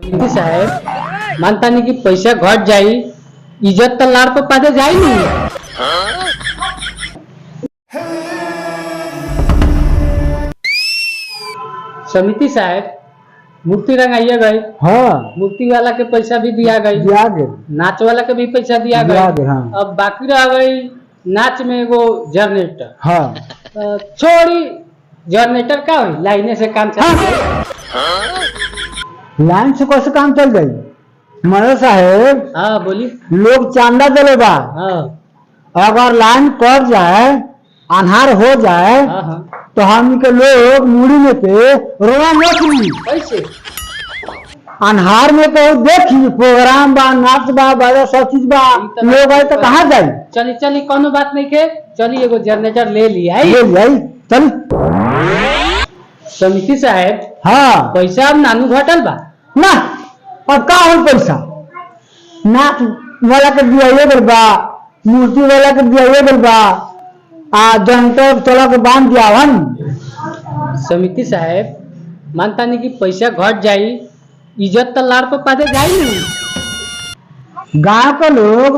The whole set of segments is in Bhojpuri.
समिति साहेब मानता नहीं कि पैसा घट जाई, इज्जत तो लाड़ पर पादे जाई नहीं। समिति साहब मूर्ति रंगाइए गए। हाँ, मूर्ति वाला के पैसा भी दिया गई, नाच वाला के भी पैसा दिया गया। हाँ। अब बाकी रह गई नाच में एगो जनरेटर। हाँ। छोड़ी जनरेटर का हुई लाइने से काम चल गई। लाइन से कैसे काम चल गई मनोज साहेब? हाँ बोली। लोग चांदा दिले बा। हाँ। अगर लाइन कट जाए, अन्हार हो जाए, हाँ। तो हम के लोग मुड़ी में पे रोना मछली कैसे अन्हार में तो देखी प्रोग्राम बा, नाच बा, बाजा सब चीज बा, लोग आए तो कहाँ जाए? चली चली कोनो बात नहीं के, चली एगो जनरेटर ले लिया चल। समिति साहब हाँ, पैसा अब नानू घटल बा ना अब का हो पैसा? नाच वाला के दिया गल बा, मूर्ति वाला के दिया गल बा, जनरेटर चला के बांध दिया हन। समिति साहब मानता नहीं कि पैसा घट जाई, इज्जत तो लाड़ पर पादे जाई नहीं। गांव के लोग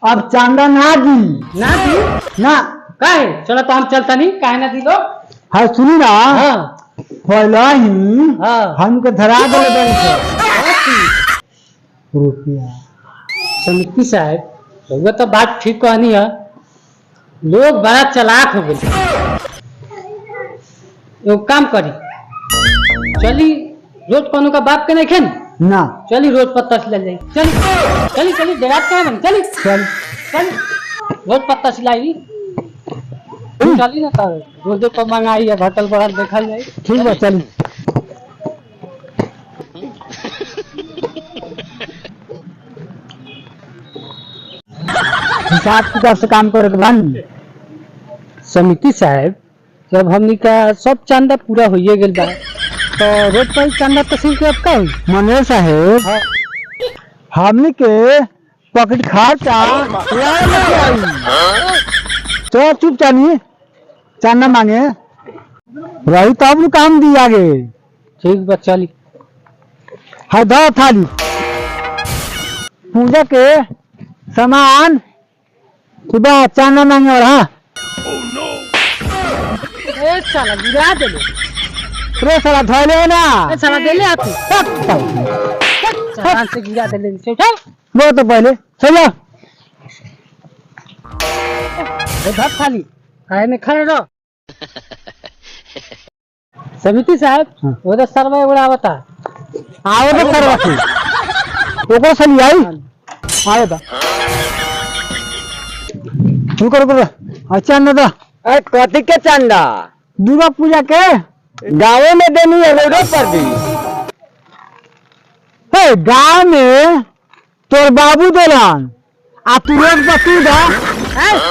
अब चांदा ना दी ना काहे चलो तो हम चलता नहीं, काहे ना दी लोग। हाँ सुनी ना। हाँ। पहला ही हाँ। हमको धरा दे रुपया। समिति साहब वो तो बात ठीक कहनी है, लोग बड़ा चालाक हो गए। एगो काम करी, चली रोज कोनो का बाप के नहीं खेन ना, चली रोज पत्ता सिला जाए। चली चली चली डेरात क्या बन, चली चल चल रोज पत्ता सिलाई चली ना तो रोज पर मंगाई है, घटल बढ़ल देखा जाए। ठीक बा चल। हिसाब किताब से काम करे बन। समिति साहब जब हमनी का सब चांदा पूरा होइए गेल बा, तो रोज पर चांदा तहसील के अब का हुई? मनोज साहेब हाँ। हमने के पॉकेट खर्चा चल चुप चानी चांदा मांगे रही तब न काम दी आगे। ठीक बा चली। है दो थाली पूजा के सामान सुबह चांदा मांगे। और हाँ साला गिरा दे रे साला धोले ना साला दे ले आपको सामान से गिरा दे ले उठा वो तो पहले चलो धर खाली काहे में खड़े रहो। समिति साहब वो तो सर्वे उड़ा बता आओ तो कर रखी ओको से आई आओ तो तू कर अच्छा ना तो कथी के चंदा दुर्गा पूजा के गाँव में देनी है रोडो पर भी? गाँव में तोर बाबू देलन आ तू रोड पर तू दा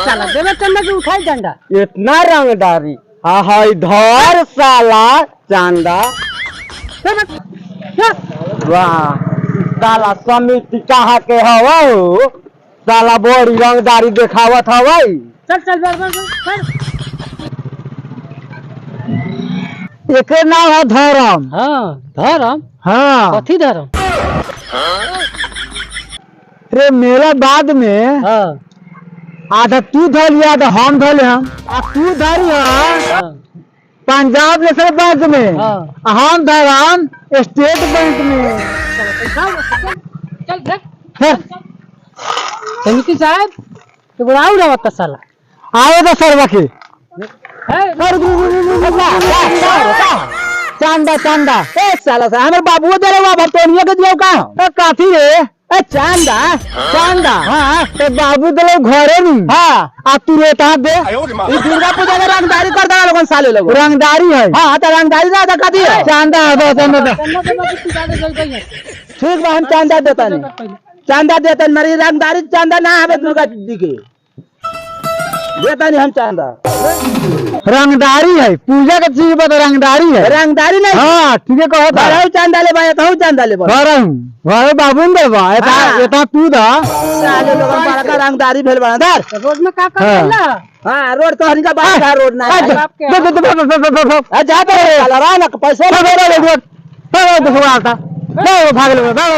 साला देवे चंदा के उठाई डंडा। इतना रंगदारी हाय धर साला चांदा। वाह साला समिति कहाँ के हवा हो साला, बड़ी रंगदारी देखावत हवाई। चल चल चल एक नाम है धर्म। हाँ धर्म। हाँ कथी धर्म? रे मेरा बाद में हाँ आधा तू धर लिया आधा हम धर हम तू धरी पंजाब नेशनल बैंक में हम धराम स्टेट बैंक में। समिति साहब तो बड़ा उड़ा साला आओ तो सर रखे चांदा चांदा साला सा हमारे बाबू दे रहे भटोनिया के दिया का काफी रे चांदा चांदा। हाँ तो बाबू दे घरे नहीं। हाँ आ तू रेता दे दुर्गा पूजा में रंगदारी कर देगा लोगन साले लोग रंगदारी है। हाँ तो रंगदारी ना था कभी चांदा है चांदा ठीक बा हम चांदा देता नहीं चांदा देता मेरी रंगदारी चांदा ना है दुर्गा जी के देता नहीं हम चांदा। रंगदारी है पूजा का चीज बता रंगदारी है रंगदारी नहीं। हाँ ठीक है कहो चांदा ले भाई तो चांदा ले घर बाबू ने देवा एता तू दा साले लोग बड़ा का रंगदारी भेल बना दर रोड में का करला। हां रोड तो हरिका बात का रोड ना है जा पे साला ना पैसा दे रोड देखो आता भाग लो भाग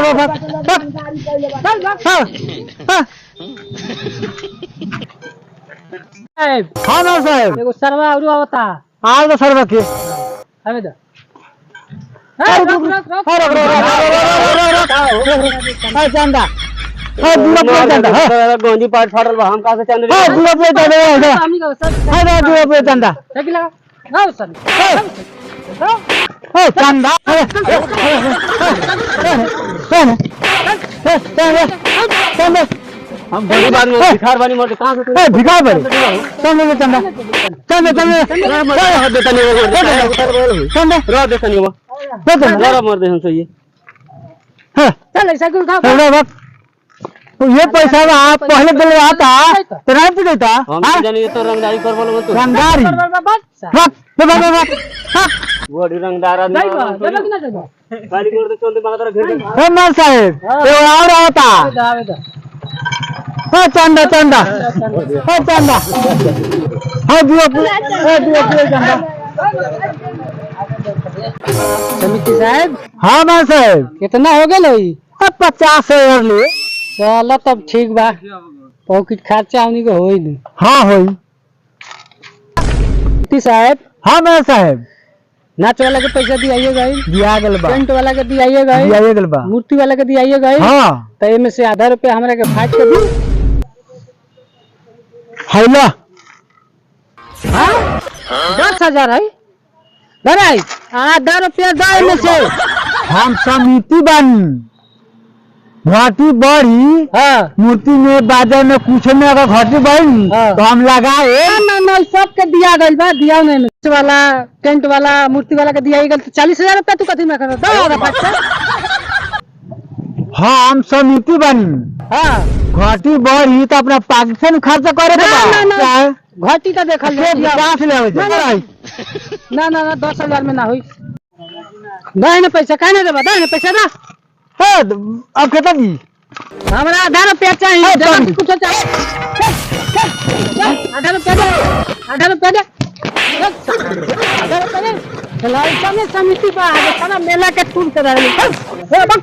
भाग साहब हाँ ना साहब एगो सरवा और आवता आज तो सर्व के हमें दो चंदा चंदा गोंदी पाट फाटल बा हम कहां से चंद चंदा चंदा हम बड़ी बात में भिखार बानी मोटे कहां से भिखा बड़ी चंदा चंदा चंदा चंदा देता नहीं चंदा रो देता नहीं वो जरा मर दे हम तो ये चल ऐसा क्यों खा तो ये पैसा आप पहले दिलवाता तो नहीं पीता हम जाने तो रंगदारी कर बोलो मत रंगदारी वो रंगदार आदमी नहीं बा देबा कि ना देबा गाड़ी कर दे चलते मात्र घेर हे मां साहब ये और आता आवे दो हो चंदा चंदा हो चंदा हो दियो चंदा समिति साहब हाँ मां साहब कितना हो गेल 50 ले चलो तब ठीक बा पॉकेट खर्चा हमनी को होई नहीं हाँ होई समिति साहब हाँ मां साहब नाच वाला के पैसा दियाइए गई दिया गेल बा टेंट वाला के दियाइए गई दिया गेल बा मूर्ति वाला के दियाइए गई हाँ तो एमे से आधा रुपया हमरा के फाट के दी हैला हाँ 10,000 है बराई आधा रुपया दो एमे से हम समिति बनी घाटी बढ़ी हाँ मूर्ति में बाजा में कुछ में अगर घाटी बढ़ी हाँ। तो हम लगाए ना सब के दिया गई बा दिया नहीं मूर्ति वाला टेंट वाला मूर्ति वाला के दिया गई तो 40,000 रुपया तू कथी में कर दो आधा फाट के हाँ हम समिति बनी हाँ घाटी बढ़ी तो अपना पाकिस्तान खर्च करे ना, घटी तो देखल विकास ले ना 10,000 में ना हुई दे पैसा काहे ना देबा दे पैसा दा अब कितना दी हमरा आधा रुपया चाहिए हाँ, जमा चल। कुछ चाहिए आधा रुपया दे आधा रुपया दे आधा रुपया दे चला इसमें समिति बा आगे सारा मेला के टूर कर रहे हैं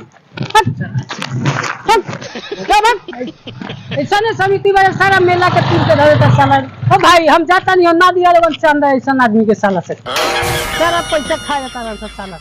ऐसा ने समिति वाले सारा मेला के टूर कर रहे हैं साला ओ भाई हम जाता नहीं हो ना दिया लोगन चंदा ऐसा आदमी के साला से सारा पैसा खा जाता है साला